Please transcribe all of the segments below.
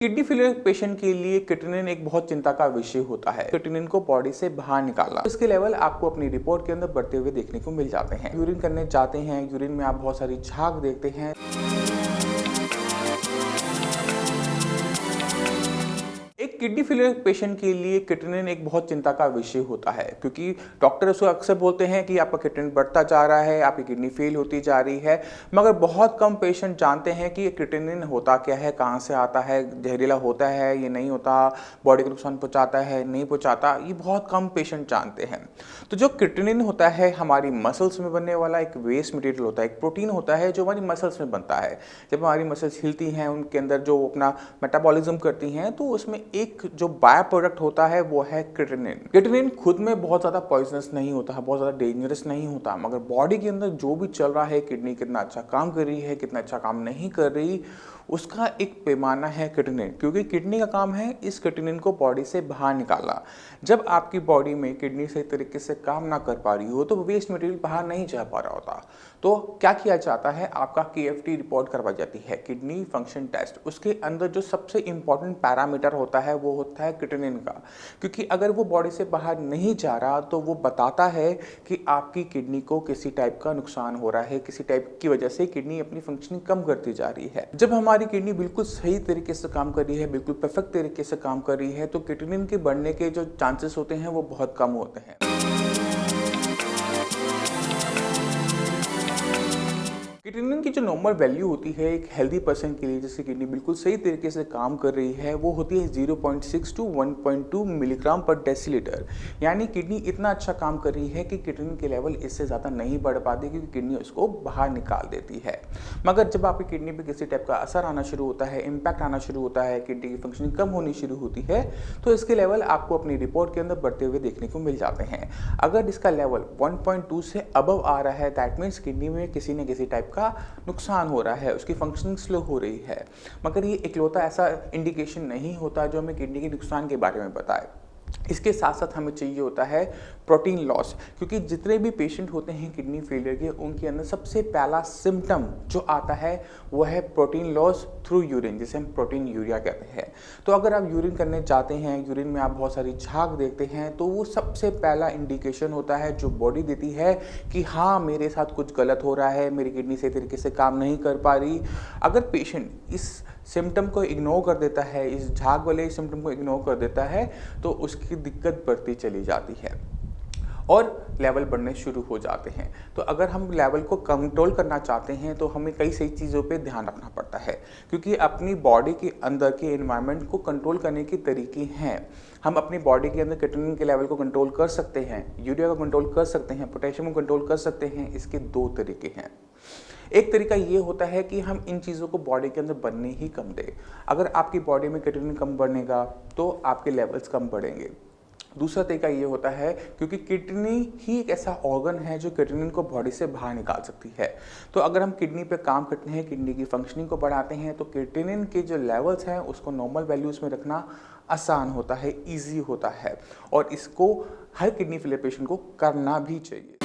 Kidney failure patient के लिए creatinine एक बहुत चिंता का विषय होता है। क्रिएटिनिन को बॉडी से बाहर निकालना, इसके लेवल आपको अपनी रिपोर्ट के अंदर बढ़ते हुए देखने को मिल जाते हैं। यूरिन करने जाते हैं, यूरिन में आप बहुत सारी झाग देखते हैं। एक किडनी फेलियर पेशेंट के लिए क्रिएटिनिन एक बहुत चिंता का विषय होता है, क्योंकि डॉक्टर उसको अक्सर बोलते हैं कि आपका क्रिएटिनिन बढ़ता जा रहा है, आपकी किडनी फेल होती जा रही है। मगर बहुत कम पेशेंट जानते हैं कि ये क्रिएटिनिन होता क्या है, कहाँ से आता है, जहरीला होता है, ये नहीं होता, बॉडी को नुकसान पहुँचाता है, नहीं पहुँचाता, ये बहुत कम पेशेंट जानते हैं। तो जो क्रिएटिनिन होता है हमारी मसल्स में बनने वाला एक वेस्ट मटेरियल होता है, एक प्रोटीन होता है जो हमारी मसल्स में बनता है। जब हमारी मसल्स हिलती हैं, उनके अंदर जो अपना मेटाबॉलिज्म करती हैं, तो उसमें एक जो बाय प्रोडक्ट होता है वो है क्रिएटिनिन। क्रिएटिनिन खुद में बहुत ज़्यादा पॉइजनस नहीं होता है, बहुत ज़्यादा डेंजरस नहीं होता, मगर बॉडी के अंदर जो भी चल रहा है, किडनी कितना अच्छा काम कर रही है, कितना अच्छा काम नहीं कर रही, उसका एक पैमाना है क्रिएटिनिन। क्योंकि किडनी का काम है इस क्रिएटिनिन को बॉडी से बाहर निकालना। जब आपकी बॉडी में किडनी सही तरीके से काम ना कर पा रही हो तो वेस्ट मटेरियल बाहर नहीं जा पा रहा होता। तो क्या किया जाता है, आपका KFT रिपोर्ट करवाई जाती है, किडनी फंक्शन टेस्ट। उसके अंदर जो सबसे इंपॉर्टेंट पैरामीटर होता है वो होता है क्रिएटिनिन का। क्योंकि अगर वो बॉडी से बाहर नहीं जा रहा तो वो बताता है कि आपकी किडनी को किसी टाइप का नुकसान हो रहा है, किसी टाइप की वजह से किडनी अपनी फंक्शनिंग कम करती जा रही है। जब हमारी किडनी बिल्कुल सही तरीके से काम कर रही है, बिल्कुल परफेक्ट तरीके से काम कर रही है, तो क्रिएटिनिन के बढ़ने के जो चांसेस होते हैं वो बहुत कम होते हैं। क्रिएटिनिन की जो नॉर्मल वैल्यू होती है एक हेल्दी पर्सन के लिए, जैसे किडनी बिल्कुल सही तरीके से काम कर रही है, वो होती है 0.6 टू 1.2 मिलीग्राम पर डेसीलीटर। यानी किडनी इतना अच्छा काम कर रही है कि क्रिएटिनिन के लेवल इससे ज़्यादा नहीं बढ़ पाते, क्योंकि किडनी उसको बाहर निकाल देती है। मगर जब आपकी किडनी पर किसी टाइप का असर आना शुरू होता है, इम्पैक्ट आना शुरू होता है, किडनी की फंक्शनिंग कम होनी शुरू होती है, तो इसके लेवल आपको अपनी रिपोर्ट के अंदर बढ़ते हुए देखने को मिल जाते हैं। अगर इसका लेवल 1.2 से अबव आ रहा है, दैट मीन्स किडनी में किसी न किसी टाइप का नुकसान हो रहा है, उसकी फंक्शनिंग स्लो हो रही है। मगर ये इकलौता ऐसा इंडिकेशन नहीं होता जो हमें किडनी के नुकसान के बारे में बताए। इसके साथ साथ हमें चाहिए होता है प्रोटीन लॉस, क्योंकि जितने भी पेशेंट होते हैं किडनी फेलियर के, उनके अंदर सबसे पहला सिम्टम जो आता है वो है प्रोटीन लॉस थ्रू यूरिन, जिसे हम प्रोटीन यूरिया कहते हैं। तो अगर आप यूरिन करने जाते हैं, यूरिन में आप बहुत सारी झाग देखते हैं, तो वो सबसे पहला इंडिकेशन होता है जो बॉडी देती है कि हाँ मेरे साथ कुछ गलत हो रहा है, मेरी किडनी सही तरीके से काम नहीं कर पा रही। अगर पेशेंट इस सिम्टम को इग्नोर कर देता है, इस झाग वाले सिम्टम को इग्नोर कर देता है, तो उसकी दिक्कत बढ़ती चली जाती है और लेवल बढ़ने शुरू हो जाते हैं। तो अगर हम लेवल को कंट्रोल करना चाहते हैं तो हमें कई सही चीज़ों पे ध्यान रखना पड़ता है, क्योंकि अपनी बॉडी के अंदर के एनवायरनमेंट को कंट्रोल करने के तरीके हैं। हम अपनी बॉडी के अंदर क्रिएटिनिन के लेवल को कंट्रोल कर सकते हैं, यूरिया को कंट्रोल कर सकते हैं, पोटेशियम को कंट्रोल कर सकते हैं। इसके दो तरीके हैं। एक तरीका ये होता है कि हम इन चीज़ों को बॉडी के अंदर बनने ही कम दें। अगर आपकी बॉडी में क्रिएटिनिन कम बढ़ेगा तो आपके लेवल्स कम बढ़ेंगे। दूसरा तरीका ये होता है, क्योंकि किडनी ही एक ऐसा ऑर्गन है जो क्रिएटिनिन को बॉडी से बाहर निकाल सकती है। तो अगर हम किडनी पे काम करते हैं, किडनी की फंक्शनिंग को बढ़ाते हैं, तो क्रिएटिनिन के जो लेवल्स हैं उसको नॉर्मल वैल्यूज़ में रखना आसान होता है, ईजी होता है, और इसको हर किडनी फेलियर पेशेंट को करना भी चाहिए।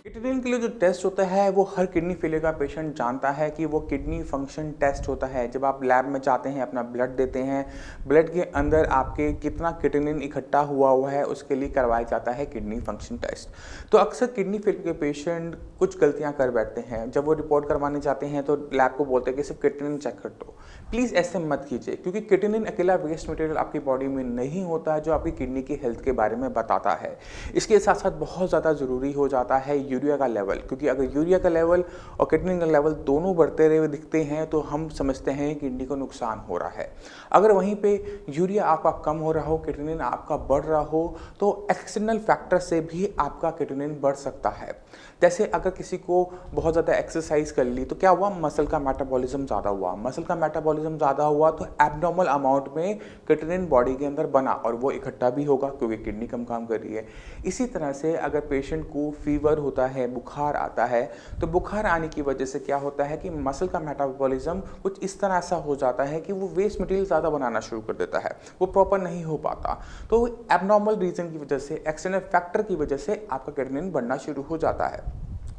क्रिएटिनिन के लिए जो टेस्ट होता है वो हर किडनी फेलियर का पेशेंट जानता है कि वो किडनी फंक्शन टेस्ट होता है। जब आप लैब में जाते हैं, अपना ब्लड देते हैं, ब्लड के अंदर आपके कितना क्रिएटिनिन इकट्ठा हुआ है उसके लिए करवाया जाता है किडनी फंक्शन टेस्ट। तो अक्सर किडनी फेलियर के पेशेंट कुछ गलतियां कर बैठते हैं। जब वो रिपोर्ट करवाने जाते हैं तो लैब को बोलते हैं कि सिर्फ क्रिएटिनिन चेक कर दो। प्लीज़ ऐसे मत कीजिए, क्योंकि क्रिएटिनिन अकेला वेस्ट मटेरियल आपकी बॉडी में नहीं होता जो आपकी किडनी की हेल्थ के बारे में बताता है। इसके साथ साथ बहुत ज़्यादा ज़रूरी हो जाता है यूरिया का लेवल, क्योंकि अगर यूरिया का लेवल और क्रिएटिनिन का लेवल दोनों बढ़ते हुए दिखते हैं तो हम समझते हैं किडनी को नुकसान हो रहा है। अगर वहीं पे यूरिया आपका कम हो रहा हो, क्रिएटिनिन आपका बढ़ रहा हो, तो एक्सटर्नल फैक्टर से भी आपका क्रिएटिनिन बढ़ सकता है। जैसे अगर किसी को बहुत ज़्यादा एक्सरसाइज कर ली तो क्या हुआ, मसल का मेटाबॉलिज्म ज़्यादा हुआ, मसल का मेटाबॉलिज्म ज़्यादा हुआ तो एब्नॉर्मल अमाउंट में क्रिएटिनिन बॉडी के अंदर बना और वो इकट्ठा भी होगा, क्योंकि किडनी कम काम कर रही है। इसी तरह से अगर पेशेंट को फीवर होता है, बुखार आता है, तो बुखार आने की वजह से क्या होता है कि मसल का मेटाबॉलिज्म कुछ इस तरह ऐसा हो जाता है कि वो वेस्ट मटेरियल ज़्यादा बनाना शुरू कर देता है, वो प्रॉपर नहीं हो पाता। तो एब्नॉर्मल रीजन की वजह से, एक्सटर्नल फैक्टर की वजह से आपका क्रिएटिनिन बढ़ना शुरू हो जाता है।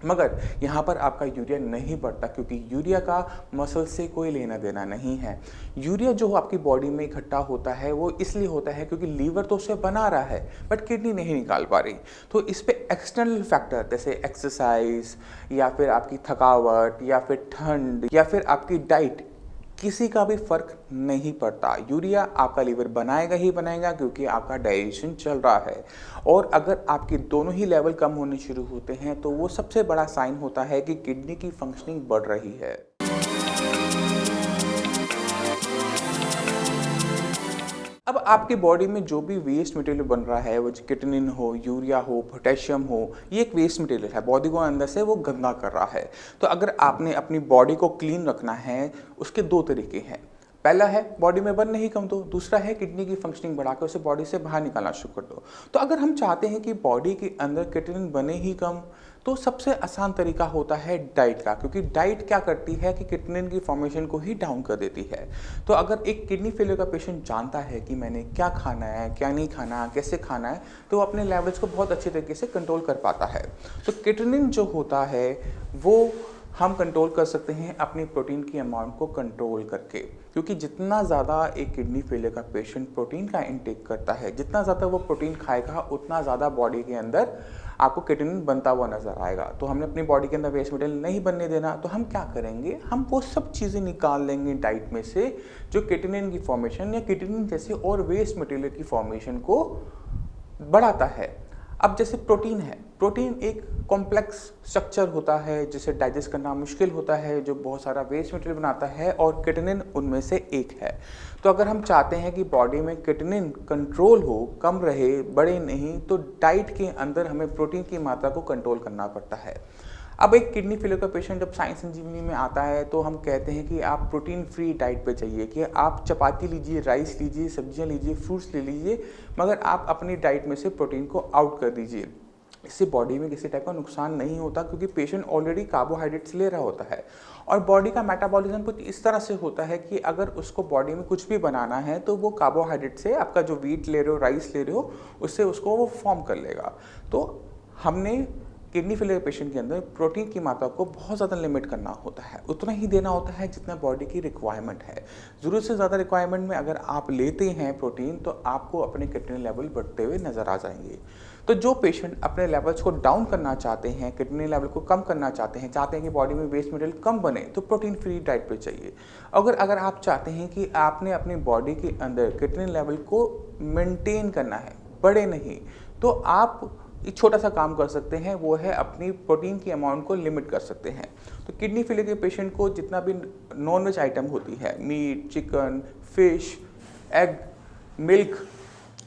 मगर यहाँ पर आपका यूरिया नहीं बढ़ता क्योंकि यूरिया का मसल से कोई लेना देना नहीं है। यूरिया जो आपकी बॉडी में इकट्ठा होता है वो इसलिए होता है क्योंकि लीवर तो उसे बना रहा है बट किडनी नहीं निकाल पा रही। तो इस पे एक्सटर्नल फैक्टर जैसे एक्सरसाइज या फिर आपकी थकावट या फिर ठंड या फिर आपकी डाइट, किसी का भी फर्क नहीं पड़ता। यूरिया आपका लीवर बनाएगा ही बनाएगा क्योंकि आपका डाइजेशन चल रहा है। और अगर आपके दोनों ही लेवल कम होने शुरू होते हैं तो वो सबसे बड़ा साइन होता है कि किडनी की फंक्शनिंग बढ़ रही है। अब आपकी बॉडी में जो भी वेस्ट मटेरियल बन रहा है, वो किटनिन हो, यूरिया हो, पोटेशियम हो, ये एक वेस्ट मटेरियल है, बॉडी को अंदर से वो गंदा कर रहा है। तो अगर आपने अपनी बॉडी को क्लीन रखना है, उसके दो तरीके हैं। पहला है बॉडी में बनने ही कम दो, दूसरा है किडनी की फंक्शनिंग बढ़ाकर उसे बॉडी से बाहर निकालना शुरू कर दो। तो अगर हम चाहते हैं कि बॉडी के अंदर किटनिन बने ही कम, तो सबसे आसान तरीका होता है डाइट का, क्योंकि डाइट क्या करती है कि किटनिन की फॉर्मेशन को ही डाउन कर देती है। तो अगर एक किडनी फेलियर का पेशेंट जानता है कि मैंने क्या खाना है, क्या नहीं खाना, कैसे खाना है, तो वो अपने लेवल्स को बहुत अच्छे तरीके से कंट्रोल कर पाता है। तो किटनिन जो होता है वो हम कंट्रोल कर सकते हैं अपनी प्रोटीन की अमाउंट को कंट्रोल करके, क्योंकि जितना ज़्यादा एक किडनी फेलियर का पेशेंट प्रोटीन का इंटेक करता है, जितना ज़्यादा वो प्रोटीन खाएगा, उतना ज़्यादा बॉडी के अंदर आपको किटनिन बनता हुआ नजर आएगा। तो हमने अपनी बॉडी के अंदर वेस्ट मटेरियल नहीं बनने देना, तो हम क्या करेंगे, हम वो सब चीज़ें निकाल लेंगे डाइट में से जो किटनिन की फॉर्मेशन या किटनिन जैसे और वेस्ट मटेरियल की फॉर्मेशन को बढ़ाता है। अब जैसे प्रोटीन है, प्रोटीन एक कॉम्प्लेक्स स्ट्रक्चर होता है जिसे डाइजेस्ट करना मुश्किल होता है, जो बहुत सारा वेस्ट मटेरियल बनाता है, और किटनिन उनमें से एक है। तो अगर हम चाहते हैं कि बॉडी में किटनिन कंट्रोल हो, कम रहे, बढ़े नहीं, तो डाइट के अंदर हमें प्रोटीन की मात्रा को कंट्रोल करना पड़ता है। अब एक किडनी फेलियर का पेशेंट जब साइंस संजीवनी में आता है तो हम कहते हैं कि आप प्रोटीन फ्री डाइट पे चाहिए, कि आप चपाती लीजिए, राइस लीजिए, सब्जियां लीजिए, फ्रूट्स ले लीजिए, मगर आप अपनी डाइट में से प्रोटीन को आउट कर दीजिए। इससे बॉडी में किसी टाइप का नुकसान नहीं होता क्योंकि पेशेंट ऑलरेडी कार्बोहाइड्रेट्स ले रहा होता है। और बॉडी का मेटाबॉलिज्म कुछ इस तरह से होता है कि अगर उसको बॉडी में कुछ भी बनाना है तो वो कार्बोहाइड्रेट से, आपका जो व्हीट ले रहे हो, राइस ले रहे हो, उससे उसको वो फॉर्म कर लेगा। तो हमने किडनी फेलियर पेशेंट के अंदर प्रोटीन की मात्रा को बहुत ज़्यादा लिमिट करना होता है, उतना ही देना होता है जितना बॉडी की रिक्वायरमेंट है। ज़रूरत से ज़्यादा रिक्वायरमेंट में अगर आप लेते हैं प्रोटीन तो आपको अपने किडनी लेवल बढ़ते हुए नज़र आ जाएंगे। तो जो पेशेंट अपने लेवल्स को डाउन करना चाहते हैं, किडनी लेवल को कम करना चाहते हैं कि बॉडी में वेस्ट मटेरियल कम बने, तो प्रोटीन फ्री डाइट पे चाहिए। अगर आप चाहते हैं कि आपने अपनी बॉडी के अंदर किडनी लेवल को मेंटेन करना है, बढ़े नहीं, तो आप एक छोटा सा काम कर सकते हैं, वो है अपनी प्रोटीन की अमाउंट को लिमिट कर सकते हैं। तो किडनी फेलियर के पेशेंट को जितना भी नॉन वेज आइटम होती है, meat, chicken, fish, egg, milk,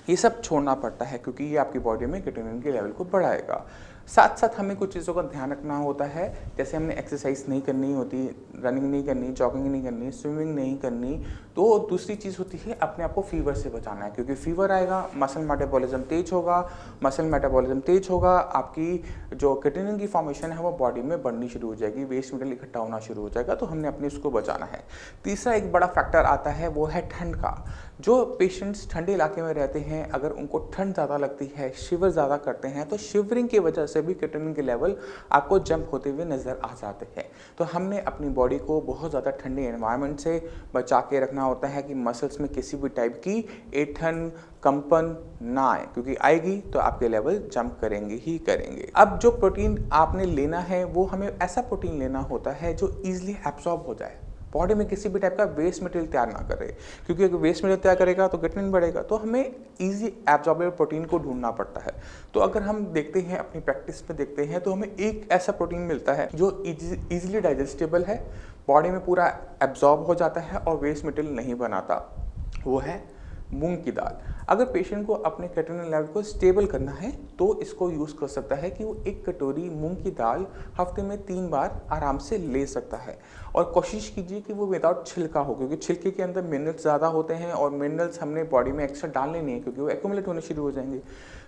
ये सब छोड़ना पड़ता है क्योंकि ये आपकी बॉडी में किटनिन के लेवल को बढ़ाएगा। साथ साथ हमें कुछ चीज़ों का ध्यान रखना होता है, जैसे हमने एक्सरसाइज नहीं करनी होती, रनिंग नहीं करनी, जॉगिंग नहीं करनी, स्विमिंग नहीं करनी। तो दूसरी चीज़ होती है अपने आप को फीवर से बचाना है, क्योंकि फीवर आएगा, मसल मेटाबॉलिज्म तेज होगा, मसल मेटाबॉलिज्म तेज होगा, आपकी जो किटनिन की फॉर्मेशन है वो बॉडी में बढ़नी शुरू हो जाएगी, वेस्ट मटेरियल इकट्ठा होना शुरू हो जाएगा। तो हमने अपने उसको बचाना है। तीसरा एक बड़ा फैक्टर आता है, वो है ठंड का। जो पेशेंट्स ठंडे इलाके में रहते हैं, अगर उनको ठंड ज़्यादा लगती है, शिवर ज़्यादा करते हैं, तो शिवरिंग की वजह से भी किटनिन के लेवल आपको जंप होते हुए नज़र आ जाते हैं। तो हमने अपनी बॉडी को बहुत ज़्यादा ठंडे एनवायरनमेंट से बचा के रखना होता है कि मसल्स में किसी भी टाइप की ऐंठन, कंपन ना आए, क्योंकि आएगी तो आपके लेवल जंप करेंगे ही करेंगे। अब जो प्रोटीन आपने लेना है वो हमें ऐसा प्रोटीन लेना होता है जो ईजिली एब्जॉर्ब हो जाए, बॉडी में किसी भी टाइप का वेस्ट मटेरियल तैयार ना करे, क्योंकि अगर वेस्ट मटेरियल तैयार करेगा तो किटनिन बढ़ेगा। तो हमें इजी एब्जॉर्बेबल प्रोटीन को ढूंढना पड़ता है। तो अगर हम देखते हैं, अपनी प्रैक्टिस में देखते हैं, तो हमें एक ऐसा प्रोटीन मिलता है जो इजीली डाइजेस्टेबल है, बॉडी में पूरा एब्जॉर्ब हो जाता है और वेस्ट मटेरियल नहीं बनाता, वो है मूंग की दाल। अगर पेशेंट को अपने किटनिन लेवल को स्टेबल करना है तो इसको यूज़ कर सकता है कि वो 1 कटोरी मूंग की दाल हफ्ते में 3 बार आराम से ले सकता है। और कोशिश कीजिए कि वो विदाउट छिलका हो, क्योंकि छिलके के अंदर मिनरल्स ज़्यादा होते हैं और मिनरल्स हमने बॉडी में एक्स्ट्रा डालने नहीं है क्योंकि वो एक्यूमुलेट होने शुरू हो जाएंगे।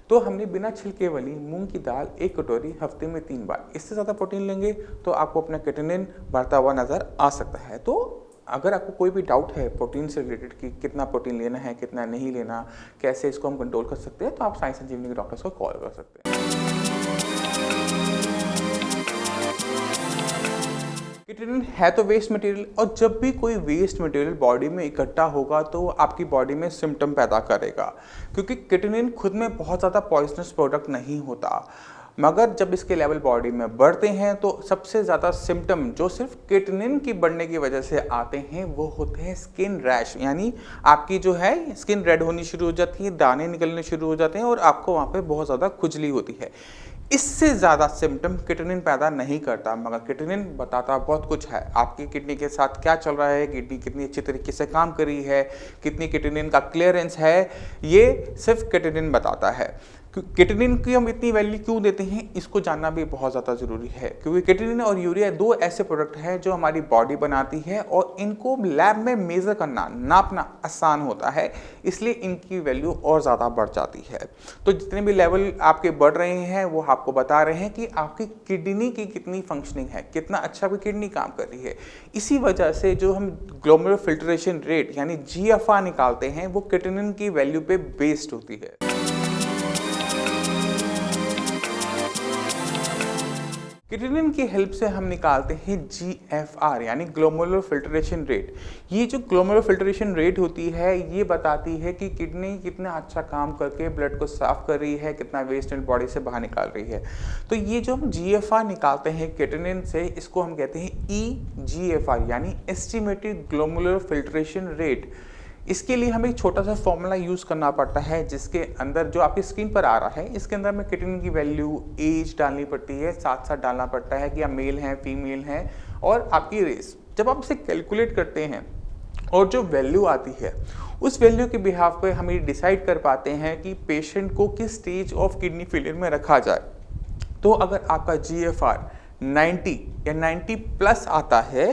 तो हमने बिना छिलके वाली मूंग की दाल 1 कटोरी हफ्ते में 3 बार, इससे ज़्यादा प्रोटीन लेंगे तो आपको अपना किटनिन बढ़ता हुआ नज़र आ सकता है। तो अगर आपको कोई भी डाउट है प्रोटीन से रिलेटेड कि कितना प्रोटीन लेना है, कितना नहीं लेना, कैसे इसको हम कंट्रोल कर सकते हैं, तो आप साइंस संजीवनी के डॉक्टर्स को कॉल कर सकते हैं। किटिनिन है तो वेस्ट मटेरियल, और जब भी कोई वेस्ट मटेरियल बॉडी में इकट्ठा होगा तो आपकी बॉडी में सिम्टम पैदा करेगा, क्योंकि किटिनिन खुद में बहुत ज़्यादा पॉइजनस प्रोडक्ट नहीं होता, मगर जब इसके लेवल बॉडी में बढ़ते हैं तो सबसे ज़्यादा सिम्टम जो सिर्फ किटिनिन की बढ़ने की वजह से आते हैं वो होते हैं स्किन रैश, यानी आपकी जो है स्किन रेड होनी शुरू हो जाती है, दाने निकलने शुरू हो जाते हैं और आपको वहाँ पे बहुत ज़्यादा खुजली होती है। इससे ज़्यादा सिम्टम किटिनिन पैदा नहीं करता, मगर किटिनिन बताता बहुत कुछ है, आपकी किडनी के साथ क्या चल रहा है, किडनी कितनी अच्छी तरीके से काम कर रही है, कितनी किटिनिन का क्लियरेंस है, ये सिर्फ किटिनिन बताता है। किटिनिन की हम इतनी वैल्यू क्यों देते हैं, इसको जानना भी बहुत ज़्यादा ज़रूरी है, क्योंकि किटिनिन और यूरिया दो ऐसे प्रोडक्ट हैं जो हमारी बॉडी बनाती है और इनको लैब में मेज़र करना, नापना आसान होता है, इसलिए इनकी वैल्यू और ज़्यादा बढ़ जाती है। तो जितने भी लेवल आपके बढ़ रहे हैं वो आपको बता रहे हैं कि आपकी किडनी की कितनी फंक्शनिंग है, कितना अच्छा आपकी किडनी काम कर रही है। इसी वजह से जो हम ग्लोमेरुलर फिल्ट्रेशन रेट यानी GFR निकालते हैं वो किटिनिन की वैल्यू पे बेस्ड होती है। किटिनिन की हेल्प से हम निकालते हैं GFR यानी ग्लोमेरुलर फिल्ट्रेशन रेट। ये जो ग्लोमेरुलर फिल्ट्रेशन रेट होती है ये बताती है कि किडनी कितना अच्छा काम करके ब्लड को साफ कर रही है, कितना वेस्ट एंड बॉडी से बाहर निकाल रही है। तो ये जो हम GFR निकालते हैं किटिनिन से, इसको हम कहते हैं eGFR यानी एस्टिमेटेड ग्लोमेरुलर फिल्ट्रेशन रेट। इसके लिए हमें एक छोटा सा फॉर्मूला यूज़ करना पड़ता है, जिसके अंदर जो आपकी स्क्रीन पर आ रहा है इसके अंदर में किटिनिन की वैल्यू, एज डालनी पड़ती है, साथ साथ डालना पड़ता है कि आप मेल हैं फीमेल हैं और आपकी रेस। जब आप इसे कैलकुलेट करते हैं और जो वैल्यू आती है उस वैल्यू के बिहाफ पे हम ये डिसाइड कर पाते हैं कि पेशेंट को किस स्टेज ऑफ किडनी फेलियर में रखा जाए। तो अगर आपका GFR 90 या 90 प्लस आता है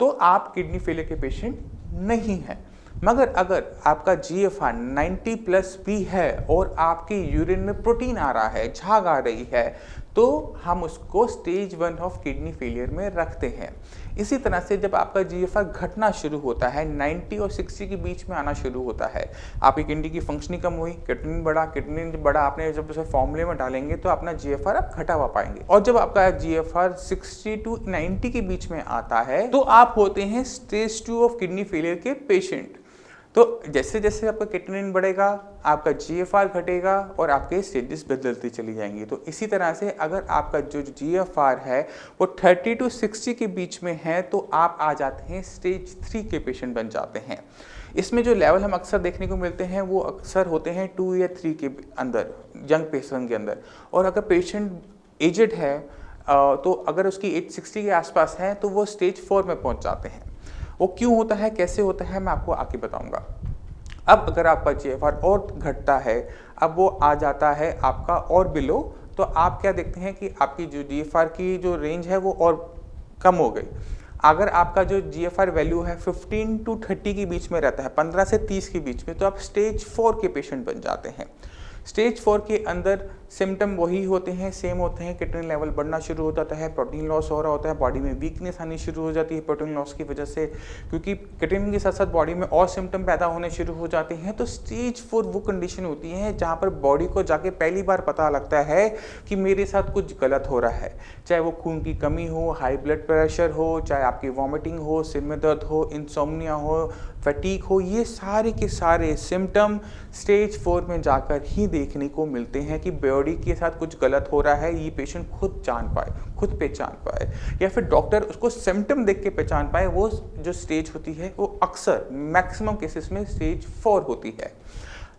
तो आप किडनी फेलियर के पेशेंट नहीं हैं, मगर अगर आपका GFR 90 प्लस भी है और आपके यूरिन में प्रोटीन आ रहा है, झाग आ रही है, तो हम उसको स्टेज 1 ऑफ किडनी फेलियर में रखते हैं। इसी तरह से जब आपका GFR घटना शुरू होता है, 90 और 60 के बीच में आना शुरू होता है, आपकी किडनी की फंक्शनिंग कम हुई, किडनी बढ़ा आपने जब उसे फॉर्मूले में डालेंगे तो अपना GFR आप घटा पाएंगे। और जब आपका GFR 60 to 90 के बीच में आता है तो आप होते हैं स्टेज 2 ऑफ किडनी फेलियर के पेशेंट। तो जैसे जैसे आपका किटिनिन बढ़ेगा आपका GFR घटेगा और आपके स्टेजेस बदलती चली जाएंगी। तो इसी तरह से अगर आपका जो GFR है वो 30 to 60 के बीच में है तो आप आ जाते हैं स्टेज 3 के पेशेंट बन जाते हैं। इसमें जो लेवल हम अक्सर देखने को मिलते हैं वो अक्सर होते हैं 2 या 3 के अंदर, यंग पेशेंट के अंदर। और अगर पेशेंट एजड है तो अगर उसकी एज 60 के आसपास है तो वो स्टेज 4 में पहुँच जाते हैं। वो क्यों होता है, कैसे होता है, मैं आपको आगे बताऊंगा। अब अगर आपका GFR और घटता है, अब वो आ जाता है आपका और बिलो, तो आप क्या देखते हैं कि आपकी जो GFR की जो रेंज है वो और कम हो गई। अगर आपका जो GFR वैल्यू है 15 to 30 के बीच में रहता है, 15 से 30 के बीच में, तो आप स्टेज 4 के पेशेंट बन जाते हैं। स्टेज 4 के अंदर सिम्टम वही होते हैं, सेम होते हैं, किटिनिन लेवल बढ़ना शुरू हो जाता है, प्रोटीन लॉस हो रहा होता है, बॉडी में वीकनेस आनी शुरू हो जाती है प्रोटीन लॉस की वजह से, क्योंकि किटिनिन के साथ साथ बॉडी में और सिम्टम पैदा होने शुरू हो जाते हैं। तो स्टेज 4 वो कंडीशन होती है जहाँ पर बॉडी को जाके पहली बार पता लगता है कि मेरे साथ कुछ गलत हो रहा है, चाहे वो खून की कमी हो, हाई ब्लड प्रेशर हो, चाहे आपकी वॉमिटिंग हो, सिर में दर्द हो, इंसोम्निया हो, फटीग हो, ये सारे के सारे सिम्टम स्टेज 4 में जाकर ही देखने को मिलते हैं कि बॉडी के साथ कुछ गलत हो रहा है। ये पेशेंट खुद जान पाए, खुद पहचान पाए, या फिर डॉक्टर उसको सिम्टम देख के पहचान पाए। वो जो स्टेज होती है वो अक्सर मैक्सिमम केसेस में स्टेज 4 होती है।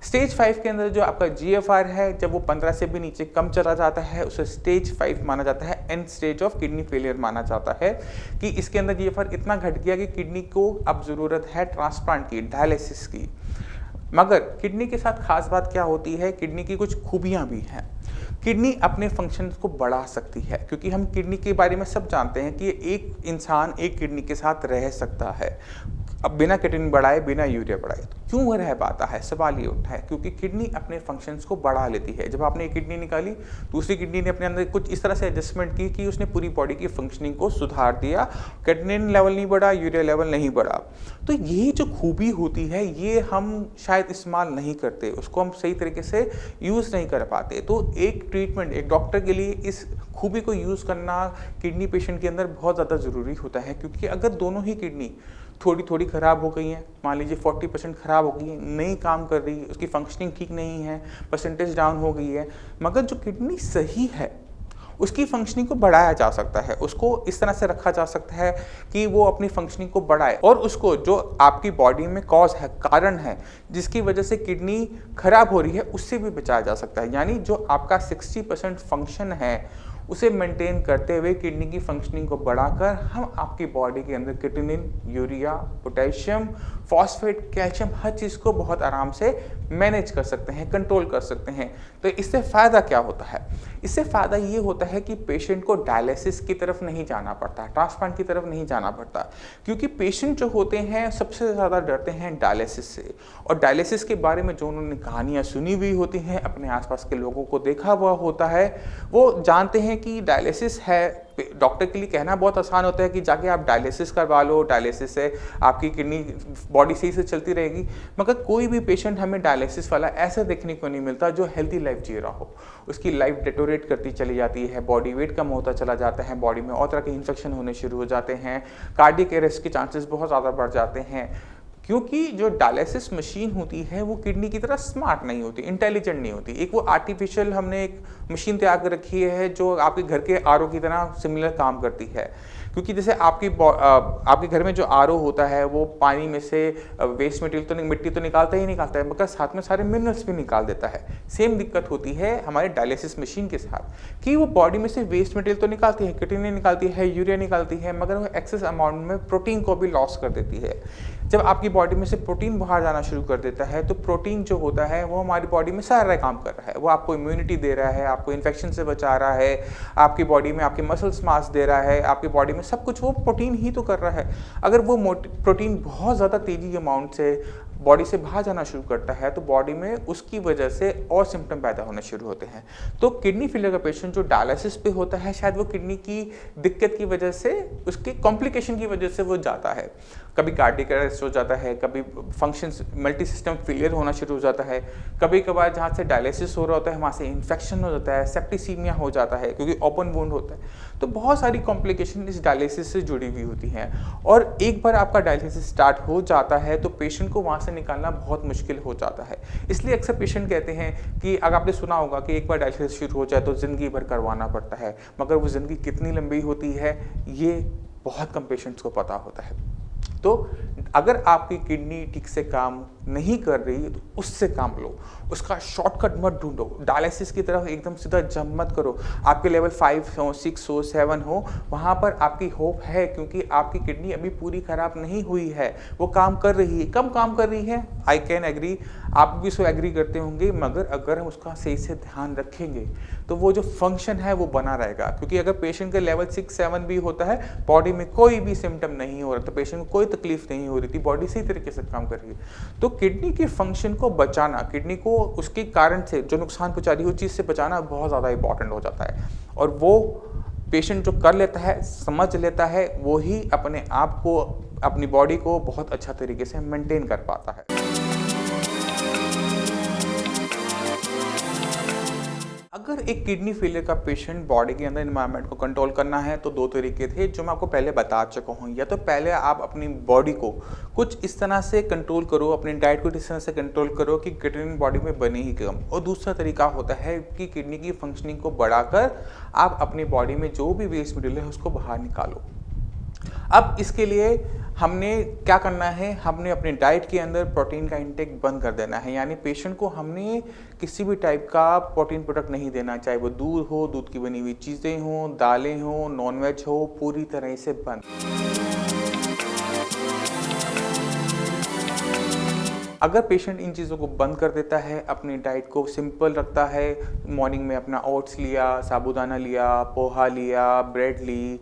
स्टेज 5 के अंदर जो आपका GFR है, जब वो 15 से भी नीचे कम चला जाता है उसे स्टेज 5 माना जाता है, and stage of kidney failure माना जाता है कि इसके अंदर GFR इतना घट गया कि किडनी को अब ज़रूरत है ट्रांसप्लांट की, डायलिसिस की। मगर किडनी के साथ खास बात क्या होती है, किडनी की कुछ खूबियाँ भी हैं। किडनी अपने फंक्शंस को बढ़ा सकती है, क्योंकि हम किडनी के बारे में सब जानते हैं कि एक इंसान एक किडनी के साथ रह सकता है। अब बिना क्रिएटिनिन बढ़ाए, बिना यूरिया बढ़ाए तो क्यों रह पाता है? सवाल ये उठता है क्योंकि किडनी अपने फंक्शंस को बढ़ा लेती है। जब आपने एक किडनी निकाली, दूसरी किडनी ने अपने अंदर कुछ इस तरह से एडजस्टमेंट की कि उसने पूरी बॉडी की फंक्शनिंग को सुधार दिया। क्रिएटिनिन लेवल नहीं बढ़ा, यूरिया लेवल नहीं बढ़ा। तो यही जो खूबी होती है, ये हम शायद इस्तेमाल नहीं करते, उसको हम सही तरीके से यूज़ नहीं कर पाते। तो एक ट्रीटमेंट, एक डॉक्टर के लिए इस खूबी को यूज़ करना किडनी पेशेंट के अंदर बहुत ज़्यादा ज़रूरी होता है, क्योंकि अगर दोनों ही किडनी थोड़ी थोड़ी ख़राब हो गई हैं, मान लीजिए 40% ख़राब हो गई है, नहीं काम कर रही, उसकी फंक्शनिंग ठीक नहीं है, परसेंटेज डाउन हो गई है, मगर जो किडनी सही है उसकी फंक्शनिंग को बढ़ाया जा सकता है, उसको इस तरह से रखा जा सकता है कि वो अपनी फंक्शनिंग को बढ़ाए और उसको जो आपकी बॉडी में कॉज है, कारण है जिसकी वजह से किडनी खराब हो रही है, उससे भी बचाया जा सकता है। यानी जो आपका 60% फंक्शन है उसे मेंटेन करते हुए किडनी की फंक्शनिंग को बढ़ाकर हम आपकी बॉडी के अंदर creatinine, urea, potassium, phosphate, calcium हर चीज़ को बहुत आराम से मैनेज कर सकते हैं, कंट्रोल कर सकते हैं। तो इससे फ़ायदा क्या होता है? इससे फ़ायदा ये होता है कि पेशेंट को डायलिसिस की तरफ नहीं जाना पड़ता, ट्रांसप्लांट की तरफ नहीं जाना पड़ता, क्योंकि पेशेंट जो होते हैं सबसे ज़्यादा डरते हैं डायलिसिस से। और डायलिसिस के बारे में जो उन्होंने कहानियाँ सुनी हुई होती हैं, अपने आसपास के लोगों को देखा हुआ होता है, वो जानते हैं कि डायलिसिस है। डॉक्टर के लिए कहना बहुत आसान होता है कि जाके आप डायलिसिस करवा लो, डायलिसिस से आपकी किडनी बॉडी सही से चलती रहेगी, मगर कोई भी पेशेंट हमें डायलिसिस वाला ऐसा देखने को नहीं मिलता जो हेल्दी लाइफ जी रहा हो। उसकी लाइफ डेटोरेट करती चली जाती है, बॉडी वेट कम होता चला जाता है, बॉडी में और तरह के इन्फेक्शन होने शुरू हो जाते हैं, कार्डियक अरेस्ट के चांसेस बहुत ज़्यादा बढ़ जाते हैं, क्योंकि जो डायलिसिस मशीन होती है वो किडनी की तरह स्मार्ट नहीं होती, इंटेलिजेंट नहीं होती। एक वो आर्टिफिशियल हमने एक मशीन तैयार कर रखी है जो आपके घर के आरओ की तरह सिमिलर काम करती है, क्योंकि जैसे आपके घर में जो आरओ होता है वो पानी में से वेस्ट मटेरियल तो मिट्टी तो निकालता ही निकालता है, मगर साथ में सारे मिनरल्स भी निकाल देता है। सेम दिक्कत होती है हमारे डायलिसिस मशीन के साथ कि वो बॉडी में से वेस्ट मटेरियल तो निकालती है, क्रिएटिनिन निकालती है, यूरिया निकालती है, मगर वो एक्सेस अमाउंट में प्रोटीन को भी लॉस कर देती है। जब आपकी बॉडी में से प्रोटीन बाहर जाना शुरू कर देता है तो प्रोटीन जो होता है वो हमारी बॉडी में सारा काम कर रहा है, वो आपको इम्यूनिटी दे रहा है, आपको इन्फेक्शन से बचा रहा है, आपकी बॉडी में आपके मसल्स मास दे रहा है, आपकी बॉडी में सब कुछ वो प्रोटीन ही तो कर रहा है। अगर वो प्रोटीन बहुत ज़्यादा तेज़ी अमाउंट से बॉडी से बाहर जाना शुरू करता है तो बॉडी में उसकी वजह से और सिम्टम पैदा होने शुरू होते हैं। तो किडनी फेलियर का पेशेंट जो डायलिसिस पे होता है, शायद वो किडनी की दिक्कत की वजह से, उसकी कॉम्प्लिकेशन की वजह से वो जाता है, कभी कार्डियक अरेस्ट हो जाता है, कभी फंक्शंस मल्टी सिस्टम फेलियर होना शुरू हो जाता है, कभी कभार जहाँ से डायलिसिस हो रहा होता है वहाँ से इन्फेक्शन हो जाता है, सेप्टिसीमिया हो जाता है क्योंकि ओपन वुंड होता है। तो बहुत सारी कॉम्प्लिकेशन इस डायलिसिस से जुड़ी हुई होती हैं और एक बार आपका डायलिसिस स्टार्ट हो जाता है तो पेशेंट को वहाँ से निकालना बहुत मुश्किल हो जाता है। इसलिए अक्सर पेशेंट कहते हैं कि अगर आपने सुना होगा कि एक बार डायलिसिस शुरू हो जाए तो ज़िंदगी भर करवाना पड़ता है, मगर वो ज़िंदगी कितनी लंबी होती है ये बहुत कम पेशेंट्स को पता होता है। तो अगर आपकी किडनी ठीक से काम नहीं कर रही तो उससे काम लो, उसका शॉर्टकट मत ढूंढो, डायलिसिस की तरफ एकदम सीधा जंप मत करो। आपके लेवल 5 हो, 6 हो, 7 हो, वहाँ पर आपकी होप है क्योंकि आपकी किडनी अभी पूरी खराब नहीं हुई है, वो काम कर रही है। कम काम कर रही है, आई कैन एग्री, आप भी इसको एग्री करते होंगे, मगर अगर हम उसका सही से ध्यान रखेंगे तो वो जो फंक्शन है वो बना रहेगा। क्योंकि अगर पेशेंट का लेवल 6-7 भी होता है, बॉडी में कोई भी सिम्टम नहीं हो रहा, तो पेशेंट को कोई तकलीफ नहीं हो रही थी, बॉडी सही तरीके से काम कर रही है, तो किडनी के फंक्शन को बचाना, किडनी को उसके कारण से जो नुकसान पहुंचा रही है उस चीज़ से बचाना बहुत ज़्यादा इंपॉर्टेंट हो जाता है। और वो पेशेंट जो कर लेता है, समझ लेता है, वो ही अपने आप को, अपनी बॉडी को बहुत अच्छा तरीके से मेंटेन कर पाता है। अगर एक किडनी फेलियर का पेशेंट बॉडी के अंदर एनवायरनमेंट को कंट्रोल करना है तो दो तरीके थे जो मैं आपको पहले बता चुका हूँ। या तो पहले आप अपनी बॉडी को कुछ इस तरह से कंट्रोल करो, अपनी डाइट को इस तरह से कंट्रोल करो कि क्रिएटिनिन बॉडी में बने ही कम। और दूसरा तरीका होता है कि किडनी की फंक्शनिंग को बढ़ाकर आप अपनी बॉडी में जो भी वेस्ट मटेरियल है उसको बाहर निकालो। अब इसके लिए हमने क्या करना है, हमने अपने डाइट के अंदर प्रोटीन का इंटेक बंद कर देना है। यानी पेशेंट को हमने किसी भी टाइप का प्रोटीन प्रोडक्ट नहीं देना, चाहे वो दूध हो, दूध की बनी हुई चीज़ें हों, दालें हों, नॉनवेज हो, पूरी तरह से बंद। अगर पेशेंट इन चीज़ों को बंद कर देता है, अपनी डाइट को सिंपल रखता है, मॉर्निंग में अपना ओट्स लिया, साबूदाना लिया, पोहा लिया, ब्रेड ली,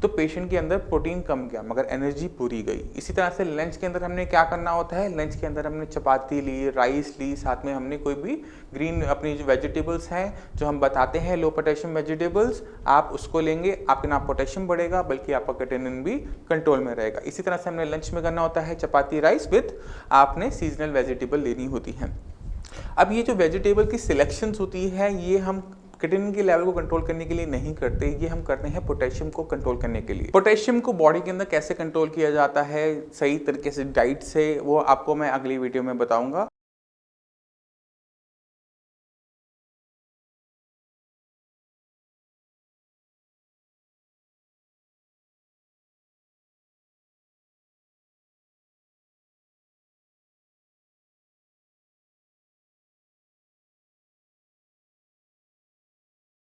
तो पेशेंट के अंदर प्रोटीन कम गया मगर एनर्जी पूरी गई। इसी तरह से लंच के अंदर हमने क्या करना होता है, लंच के अंदर हमने चपाती ली, राइस ली, साथ में हमने कोई भी ग्रीन अपनी जो वेजिटेबल्स हैं जो हम बताते हैं लो पोटेशियम वेजिटेबल्स, आप उसको लेंगे, आपके ना पोटेशियम बढ़ेगा बल्कि आपका क्रिएटिनिन भी कंट्रोल में रहेगा। इसी तरह से हमने लंच में करना होता है चपाती राइस विद आपने सीजनल वेजिटेबल लेनी होती है। अब ये जो वेजिटेबल की सिलेक्शंस होती है ये हम क्रिएटिनिन के लेवल को कंट्रोल करने के लिए नहीं करते, ये हम करते हैं पोटेशियम को कंट्रोल करने के लिए। पोटेशियम को बॉडी के अंदर कैसे कंट्रोल किया जाता है सही तरीके से डाइट से, वो आपको मैं अगली वीडियो में बताऊंगा।